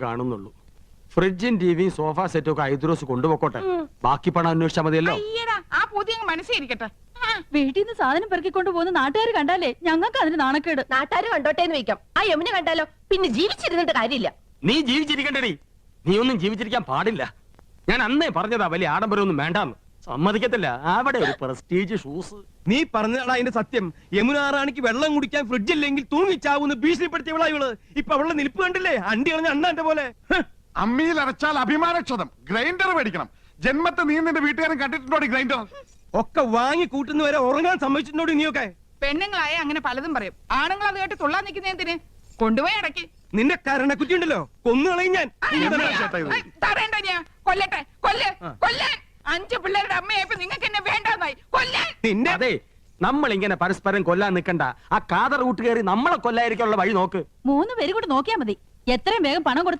കാണുന്നുള്ളൂ. ഫ്രിഡ്ജും ടിവിയും സോഫ സെറ്റും ഒക്കെ ഐദ്രോസ് കൊണ്ടുപോക്കോട്ടെ, ബാക്കി പണം അന്വേഷിച്ചാൽ മതിയല്ലോ. ആ പുതിയ മനസ്സിരിക്കട്ടെ. വീട്ടിൽ നിന്ന് സാധനം പെറുക്കിക്കൊണ്ട് പോകുന്ന നാട്ടുകാർ കണ്ടാലേ ഞങ്ങൾക്ക് അതിന് നാണക്കേട്. നാട്ടുകാര് കണ്ടോട്ടേന്ന് വെക്കാം. ആ യമുന കണ്ടാലോ പിന്നെ ജീവിച്ചിരുന്നിട്ട് കാര്യമില്ല. നീ ജീവിച്ചിരിക്കണ്ടടി, നീ ഒന്നും ജീവിച്ചിരിക്കാൻ പാടില്ല. ഞാൻ അന്നേ പറഞ്ഞതാ വലിയ ആഡംബരമൊന്നും വേണ്ടാന്ന്. സമ്മതിക്കത്തില്ല. അവിടെ ഒരു പ്രസ്റ്റീജ് ഷൂസ്. നീ പറഞ്ഞാടാ അതിന്റെ സത്യം. യമുനാറാണിക്ക് വെള്ളം കുടിക്കാൻ ഫ്രിഡ്ജ് ഇല്ലെങ്കിൽ തൂങ്ങിച്ചാവുന്ന ഭീഷണിപ്പെടുത്തിയവളാ ഇവള്. ഇപ്പൊ അവളുടെ നിൽപ്പ് കണ്ടില്ലേ, അണ്ടി കളഞ്ഞ അണ്ണാന്റെ പോലെ. അമ്മിയിൽ അരച്ചാൽ അഭിമാനക്ഷതം. ഗ്രൈൻഡർ മേടിക്കണം. ജന്മത്തെ നീ നിന്റെ വീട്ടുകാരൻ കണ്ടിട്ടുണ്ടോ ഗ്രൈൻഡർ? ഒക്കെ വാങ്ങി കൂട്ടുന്നവരെ ഉറങ്ങാൻ സമ്മതിച്ചിട്ടുണ്ടോ നീയൊക്കെ? പെണ്ണുങ്ങളായ അങ്ങനെ പലതും പറയും. ആണുങ്ങൾ അത് കേട്ട് തുള്ളാൻ നിൽക്കുന്നതിന് കൊണ്ടുപോയി അടക്കി. നിന്റെ കരണക്കുറ്റി ഉണ്ടല്ലോ, കൊന്നുകളയും ഞാൻ. തറേണ്ട ഞാൻ കൊല്ലട്ടെ, കൊല്ലാൻ 5 പിള്ളേരുടെ അമ്മയായപ്പോ നിങ്ങൾക്ക് എന്നെ വേണ്ടാന്നായി. കൊല്ലാൻ നിന്റെ അതെ, നമ്മൾ ഇങ്ങനെ പരസ്പരം കൊല്ലാൻ നിൽക്കണ്ട. ആ കാതർ കൂട്ട് കയറി നമ്മളെ കൊല്ലായിരിക്കാനുള്ള വഴി നോക്ക്. 3 പേര് കൂടെ നോക്കിയാ മതി. എത്രയും വേഗം പണം കൊടുത്ത്